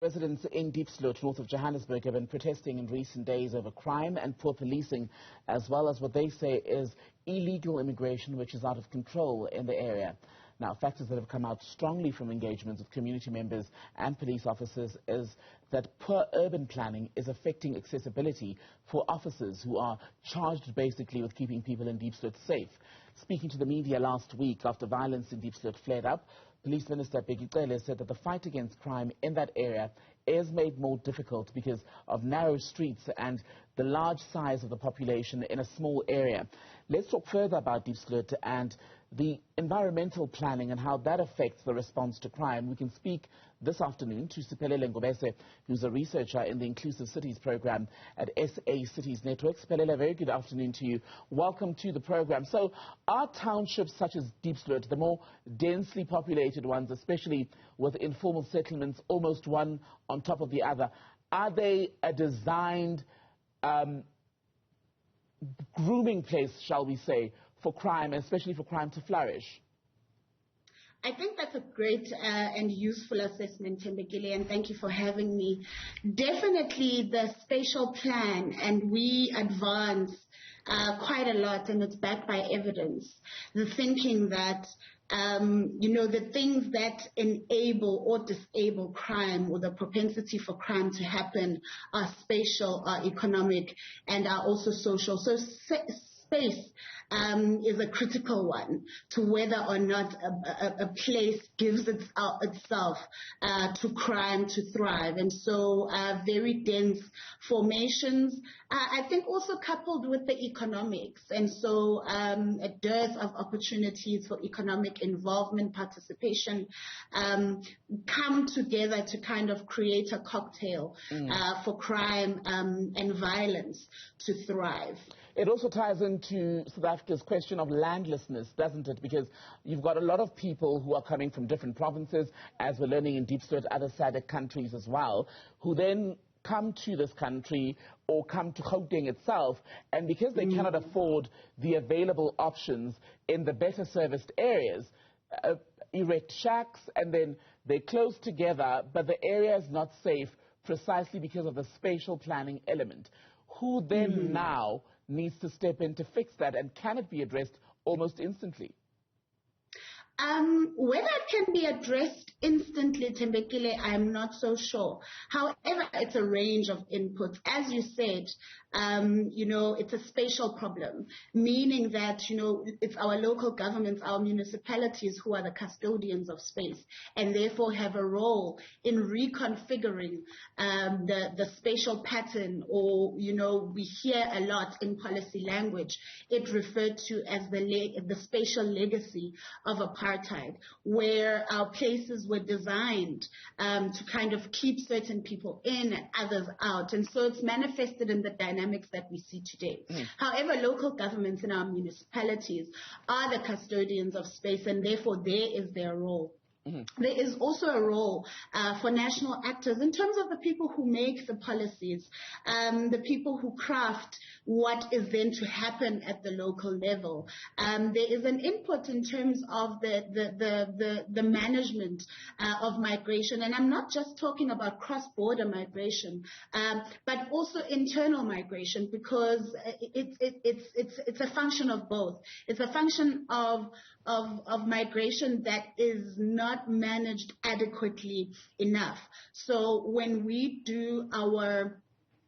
Residents in Diepsloot, north of Johannesburg, have been protesting in recent days over crime and poor policing, as well as what they say is illegal immigration, which is out of control in the area. Now, factors that have come out strongly from engagements of community members and police officers is that poor urban planning is affecting accessibility for officers who are charged basically with keeping people in Diepsloot safe. Speaking to the media last week after violence in Diepsloot flared up, Police Minister Siphelele said that the fight against crime in that area is made more difficult because of narrow streets and the large size of the population in a small area. Let's talk further about Diepsloot and the environmental planning and how that affects the response to crime. We can speak this afternoon to Siphelele Ngobese, who's a researcher in the Inclusive Cities program at SA Cities Network. Siphelele, very good afternoon to you. Welcome to the program. So are townships such as Diepsloot, the more densely populated ones, especially with informal settlements, almost one on top of the other, are they a designed grooming place, shall we say, for crime, especially for crime to flourish? I think that's a great and useful assessment, Thembekile, and thank you for having me. Definitely the spatial plan, and we advance quite a lot, and it's backed by evidence. The thinking that the things that enable or disable crime or the propensity for crime to happen are spatial, are economic, and are also social. So space is a critical one to whether or not a place gives itself to crime to thrive. And so very dense formations, I think also coupled with the economics. And so a dearth of opportunities for economic involvement, participation, come together to kind of create a cocktail for crime and violence to thrive. It also ties into South Africa's question of landlessness, doesn't it? Because you've got a lot of people who are coming from different provinces, as we're learning in Diepsloot, other SADC countries as well, who then come to this country or come to Gauteng itself, and because they cannot afford the available options in the better serviced areas, erect shacks, and then they're close together, but the area is not safe precisely because of the spatial planning element. Who then now needs to step in to fix that, and can it be addressed almost instantly? Whether it can be addressed instantly, Thembekile, I'm not so sure. However, it's a range of inputs. As you said, it's a spatial problem, meaning that, it's our local governments, our municipalities who are the custodians of space and therefore have a role in reconfiguring the spatial pattern, or, we hear a lot in policy language, it referred to as the spatial legacy of apartheid, where our places were designed to kind of keep certain people in and others out. And so it's manifested in the dynamics that we see today. However, local governments in our municipalities are the custodians of space, and therefore there is their role. There is also a role for national actors in terms of the people who make the policies, the people who craft what is then to happen at the local level. There is an input in terms of the management of migration, and I'm not just talking about cross-border migration, but also internal migration, because it's a function of both. It's a function of migration that is not managed adequately enough. So when we do our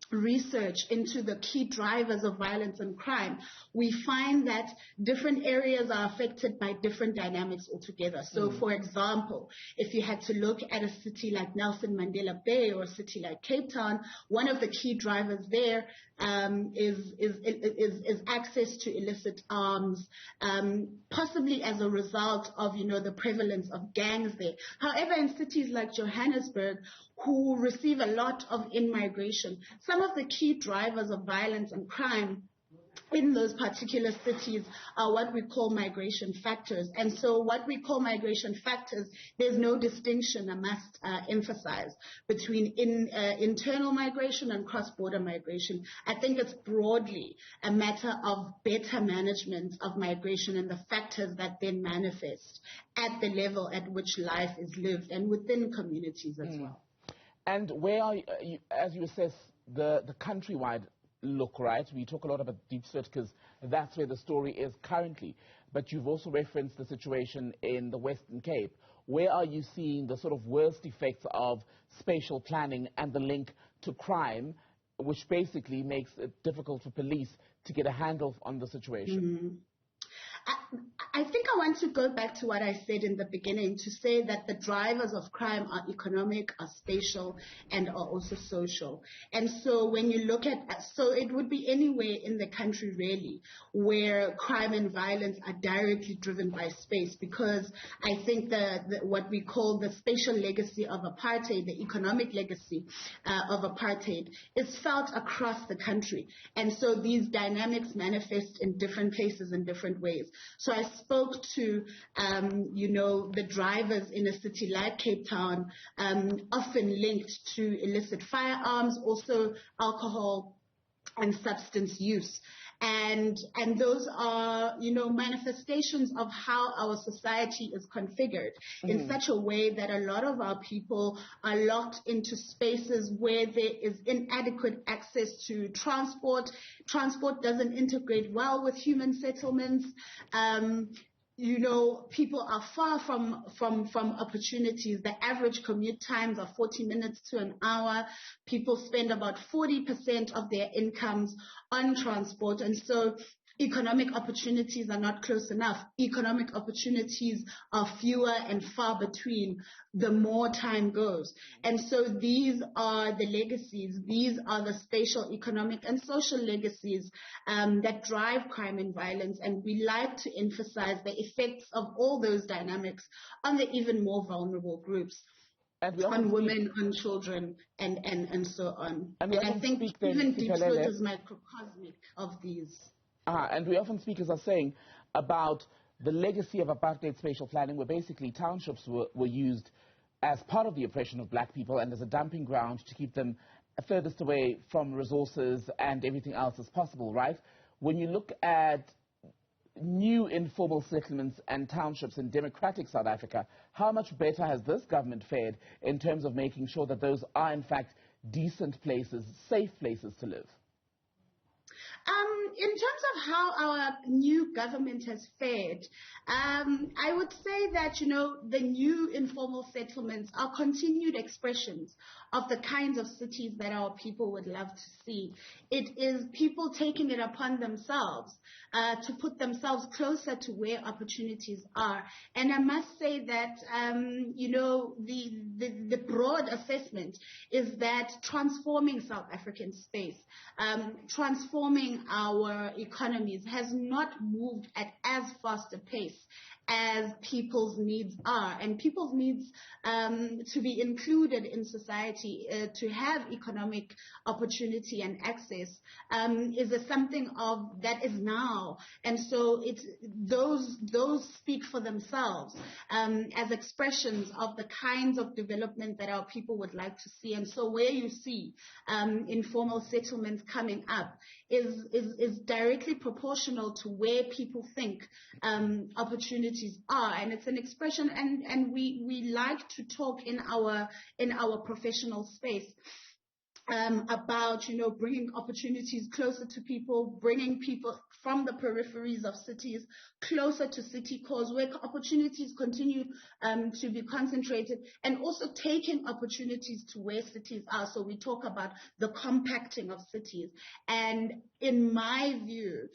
research into the key drivers of violence and crime, we find that different areas are affected by different dynamics altogether. So, for example, if you had to look at a city like Nelson Mandela Bay or a city like Cape Town, one of the key drivers there is access to illicit arms, possibly as a result of, the prevalence of gangs there. However, in cities like Johannesburg, who receive a lot of in-migration, some of the key drivers of violence and crime in those particular cities are what we call migration factors. And so what we call migration factors, there's no distinction, I must emphasize, between internal migration and cross-border migration. I think it's broadly a matter of better management of migration and the factors that then manifest at the level at which life is lived and within communities as well. And where are you, as you assess the countrywide look, right? We talk a lot about Diepsloot because that's where the story is currently. But you've also referenced the situation in the Western Cape. Where are you seeing the sort of worst effects of spatial planning and the link to crime, which basically makes it difficult for police to get a handle on the situation? I think I want to go back to what I said in the beginning to say that the drivers of crime are economic, are spatial, and are also social. And so when you look at, so it would be anywhere in the country really where crime and violence are directly driven by space, because I think what we call the spatial legacy of apartheid, the economic legacy of apartheid, is felt across the country. And so these dynamics manifest in different places in different ways. So I spoke to, the drivers in a city like Cape Town, often linked to illicit firearms, also alcohol and substance use. And those are, manifestations of how our society is configured in such a way that a lot of our people are locked into spaces where there is inadequate access to transport. Transport doesn't integrate well with human settlements. People are far from opportunities. The average commute times are 40 minutes to an hour. People spend about 40% of their incomes on transport. And so economic opportunities are not close enough. Economic opportunities are fewer and far between the more time goes. And so these are the legacies. These are the spatial, economic, and social legacies that drive crime and violence. And we like to emphasize the effects of all those dynamics on the even more vulnerable groups. On women, on children, and so on. And I think even Diepsloot is microcosmic of these. And we often speak, as I was saying, about the legacy of apartheid spatial planning, where basically townships were used as part of the oppression of black people and as a dumping ground to keep them furthest away from resources and everything else as possible, right? When you look at new informal settlements and townships in democratic South Africa, how much better has this government fared in terms of making sure that those are, in fact, decent places, safe places to live? In terms of how our new government has fared, I would say that, the new informal settlements are continued expressions of the kinds of cities that our people would love to see. It is people taking it upon themselves to put themselves closer to where opportunities are. And I must say that, the broad assessment is that transforming South African space, transforming our economies has not moved at as fast a pace as people's needs are. And people's needs to be included in society, to have economic opportunity and access is something of that is now. And so those speak for themselves as expressions of the kinds of development that our people would like to see. And so where you see informal settlements coming up is directly proportional to where people think opportunities are, and it's an expression, and we like to talk in our professional space about bringing opportunities closer to people, bringing people from the peripheries of cities closer to city cores where opportunities continue to be concentrated, and also taking opportunities to where cities are. So we talk about the compacting of cities. And in my view,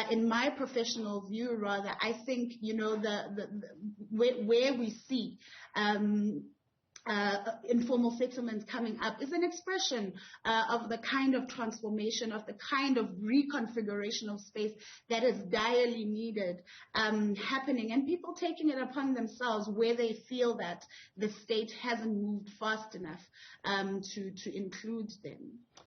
in my professional view rather, I think where we see informal settlements coming up is an expression of the kind of transformation, of the kind of reconfiguration of space that is direly needed happening, and people taking it upon themselves where they feel that the state hasn't moved fast enough to include them.